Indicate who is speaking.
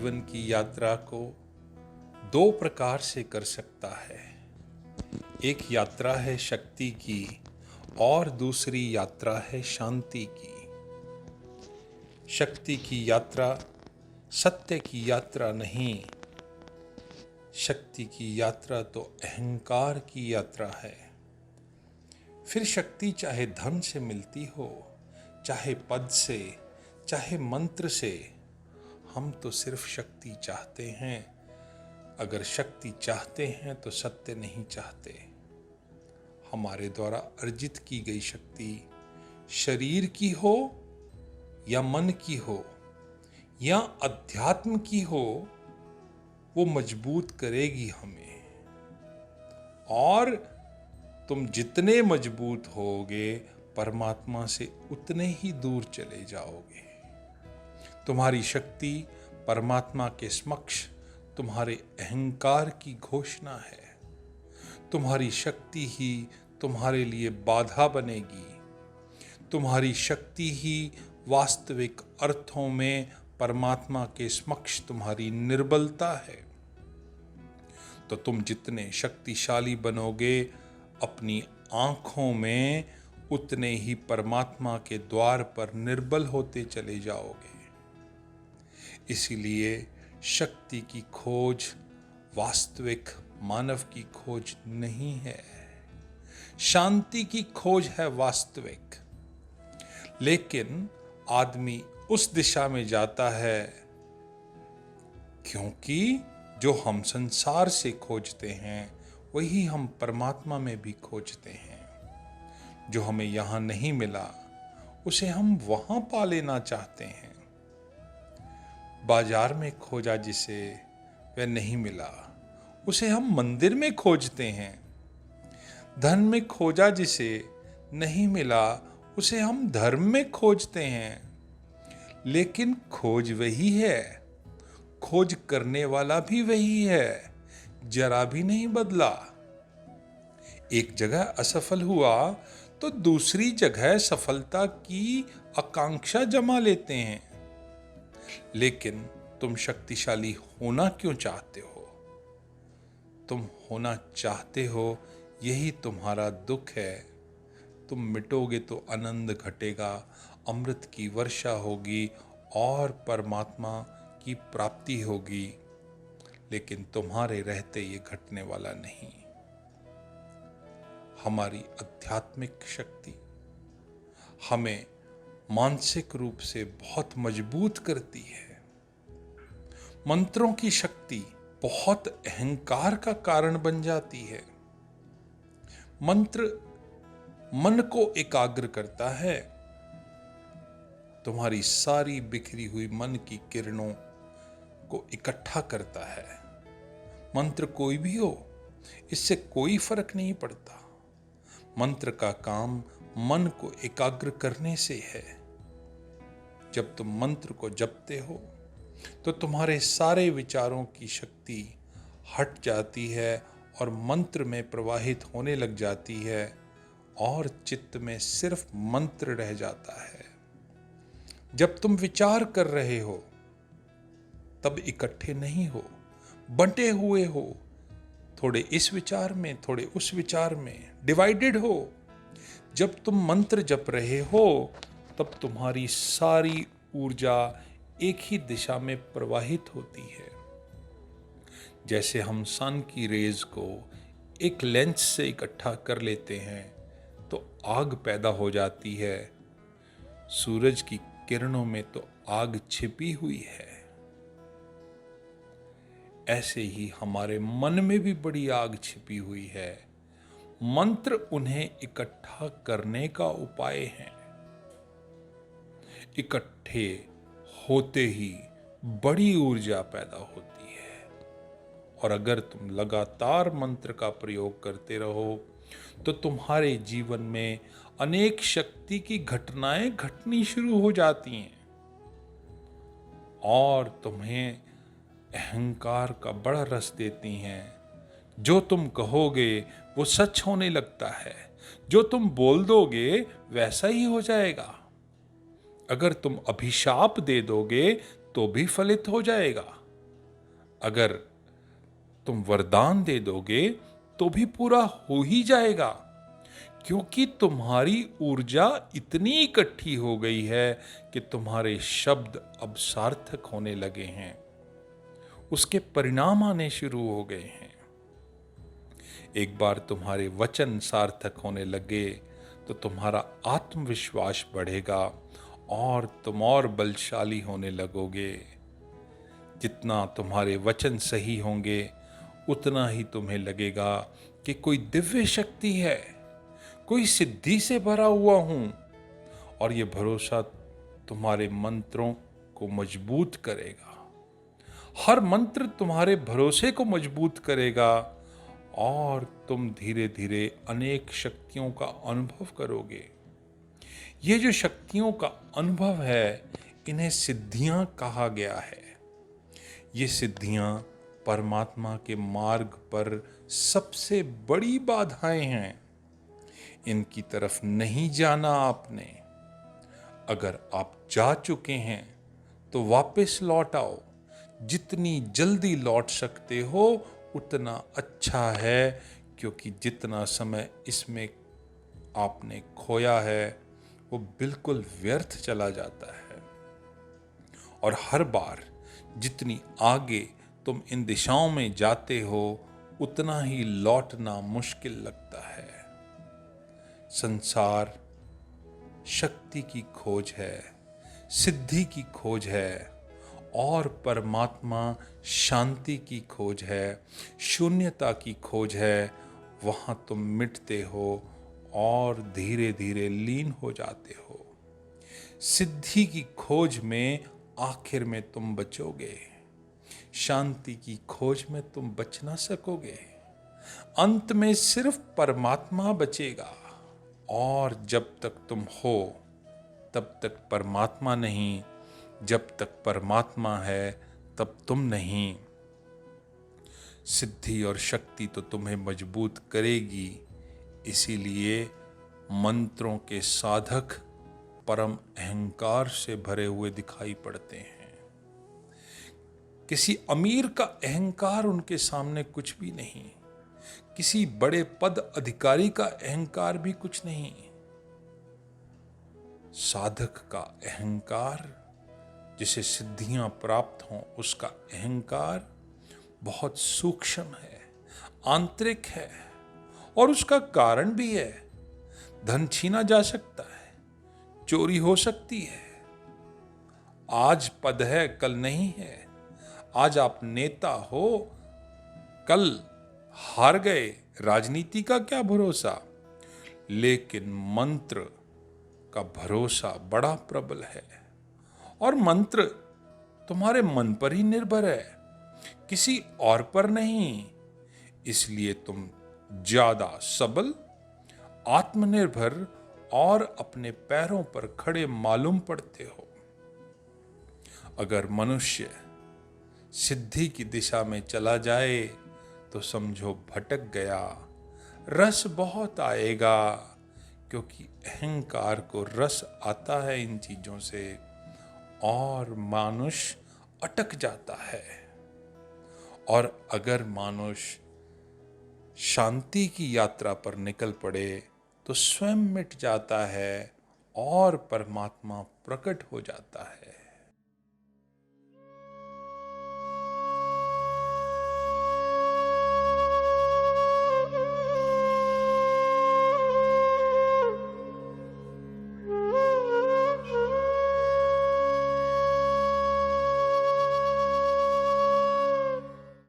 Speaker 1: जीवन की यात्रा को दो प्रकार से कर सकता है। एक यात्रा है शक्ति की और दूसरी यात्रा है शांति की। शक्ति की यात्रा सत्य की यात्रा नहीं, शक्ति की यात्रा तो अहंकार की यात्रा है। फिर शक्ति चाहे धन से मिलती हो, चाहे पद से, चाहे मंत्र से, हम तो सिर्फ शक्ति चाहते हैं। अगर शक्ति चाहते हैं तो सत्य नहीं चाहते। हमारे द्वारा अर्जित की गई शक्ति शरीर की हो या मन की हो या अध्यात्म की हो, वो मजबूत करेगी हमें। और तुम जितने मजबूत होगे परमात्मा से उतने ही दूर चले जाओगे। तुम्हारी शक्ति परमात्मा के समक्ष तुम्हारे अहंकार की घोषणा है। तुम्हारी शक्ति ही तुम्हारे लिए बाधा बनेगी। तुम्हारी शक्ति ही वास्तविक अर्थों में परमात्मा के समक्ष तुम्हारी निर्बलता है। तो तुम जितने शक्तिशाली बनोगे अपनी आंखों में, उतने ही परमात्मा के द्वार पर निर्बल होते चले जाओगे। इसीलिए शक्ति की खोज वास्तविक मानव की खोज नहीं है, शांति की खोज है वास्तविक। लेकिन आदमी उस दिशा में जाता है क्योंकि जो हम संसार से खोजते हैं वही हम परमात्मा में भी खोजते हैं। जो हमें यहाँ नहीं मिला उसे हम वहाँ पा लेना चाहते हैं। बाजार में खोजा जिसे वह नहीं मिला, उसे हम मंदिर में खोजते हैं। धन में खोजा जिसे नहीं मिला, उसे हम धर्म में खोजते हैं। लेकिन खोज वही है, खोज करने वाला भी वही है, जरा भी नहीं बदला। एक जगह असफल हुआ तो दूसरी जगह सफलता की आकांक्षा जमा लेते हैं। लेकिन तुम शक्तिशाली होना क्यों चाहते हो? तुम होना चाहते हो, यही तुम्हारा दुख है। तुम मिटोगे तो आनंद घटेगा, अमृत की वर्षा होगी और परमात्मा की प्राप्ति होगी। लेकिन तुम्हारे रहते ये घटने वाला नहीं। हमारी आध्यात्मिक शक्ति हमें मानसिक रूप से बहुत मजबूत करती है। मंत्रों की शक्ति बहुत अहंकार का कारण बन जाती है। मंत्र मन को एकाग्र करता है। तुम्हारी सारी बिखरी हुई मन की किरणों को इकट्ठा करता है। मंत्र कोई भी हो, इससे कोई फर्क नहीं पड़ता। मंत्र का काम मन को एकाग्र करने से है। जब तुम मंत्र को जपते हो तो तुम्हारे सारे विचारों की शक्ति हट जाती है और मंत्र में प्रवाहित होने लग जाती है और चित्त में सिर्फ मंत्र रह जाता है। जब तुम विचार कर रहे हो तब इकट्ठे नहीं हो, बंटे हुए हो, थोड़े इस विचार में, थोड़े उस विचार में, डिवाइडेड हो। जब तुम मंत्र जप रहे हो तब तुम्हारी सारी ऊर्जा एक ही दिशा में प्रवाहित होती है। जैसे हम सन की रेज को एक लेंस से इकट्ठा कर लेते हैं तो आग पैदा हो जाती है। सूरज की किरणों में तो आग छिपी हुई है। ऐसे ही हमारे मन में भी बड़ी आग छिपी हुई है। मंत्र उन्हें इकट्ठा करने का उपाय है। इकट्ठे होते ही बड़ी ऊर्जा पैदा होती है। और अगर तुम लगातार मंत्र का प्रयोग करते रहो तो तुम्हारे जीवन में अनेक शक्ति की घटनाएं घटनी शुरू हो जाती हैं और तुम्हें अहंकार का बड़ा रस देती हैं। जो तुम कहोगे वो सच होने लगता है। जो तुम बोल दोगे वैसा ही हो जाएगा। अगर तुम अभिशाप दे दोगे तो भी फलित हो जाएगा। अगर तुम वरदान दे दोगे तो भी पूरा हो ही जाएगा, क्योंकि तुम्हारी ऊर्जा इतनी इकट्ठी हो गई है कि तुम्हारे शब्द अब सार्थक होने लगे हैं, उसके परिणाम आने शुरू हो गए हैं। एक बार तुम्हारे वचन सार्थक होने लगे तो तुम्हारा आत्मविश्वास बढ़ेगा और तुम और बलशाली होने लगोगे। जितना तुम्हारे वचन सही होंगे उतना ही तुम्हें लगेगा कि कोई दिव्य शक्ति है, कोई सिद्धि से भरा हुआ हूं, और ये भरोसा तुम्हारे मंत्रों को मजबूत करेगा। हर मंत्र तुम्हारे भरोसे को मजबूत करेगा और तुम धीरे धीरे अनेक शक्तियों का अनुभव करोगे। ये जो शक्तियों का अनुभव है, इन्हें सिद्धियां कहा गया है। ये सिद्धियां परमात्मा के मार्ग पर सबसे बड़ी बाधाएं हैं। इनकी तरफ नहीं जाना आपने। अगर आप जा चुके हैं तो वापस लौट आओ। जितनी जल्दी लौट सकते हो उतना अच्छा है, क्योंकि जितना समय इसमें आपने खोया है वो बिल्कुल व्यर्थ चला जाता है। और हर बार जितनी आगे तुम इन दिशाओं में जाते हो उतना ही लौटना मुश्किल लगता है। संसार शक्ति की खोज है, सिद्धि की खोज है, और परमात्मा शांति की खोज है, शून्यता की खोज है। वहां तुम मिटते हो और धीरे धीरे लीन हो जाते हो। सिद्धि की खोज में आखिर में तुम बचोगे, शांति की खोज में तुम बच ना सकोगे। अंत में सिर्फ परमात्मा बचेगा, और जब तक तुम हो तब तक परमात्मा नहीं, जब तक परमात्मा है तब तुम नहीं। सिद्धि और शक्ति तो तुम्हें मजबूत करेगी, इसीलिए मंत्रों के साधक परम अहंकार से भरे हुए दिखाई पड़ते हैं। किसी अमीर का अहंकार उनके सामने कुछ भी नहीं, किसी बड़े पद अधिकारी का अहंकार भी कुछ नहीं। साधक का अहंकार, जिसे सिद्धियां प्राप्त हों, उसका अहंकार बहुत सूक्ष्म है, आंतरिक है, और उसका कारण भी है। धन छीना जा सकता है, चोरी हो सकती है। आज पद है, कल नहीं है। आज आप नेता हो, कल हार गए, राजनीति का क्या भरोसा। लेकिन मंत्र का भरोसा बड़ा प्रबल है, और मंत्र तुम्हारे मन पर ही निर्भर है, किसी और पर नहीं। इसलिए तुम ज्यादा सबल, आत्मनिर्भर और अपने पैरों पर खड़े मालूम पड़ते हो। अगर मनुष्य सिद्धि की दिशा में चला जाए तो समझो भटक गया। रस बहुत आएगा, क्योंकि अहंकार को रस आता है इन चीजों से, और मानुष अटक जाता है। और अगर मानुष शांति की यात्रा पर निकल पड़े तो स्वयं मिट जाता है और परमात्मा प्रकट हो जाता है।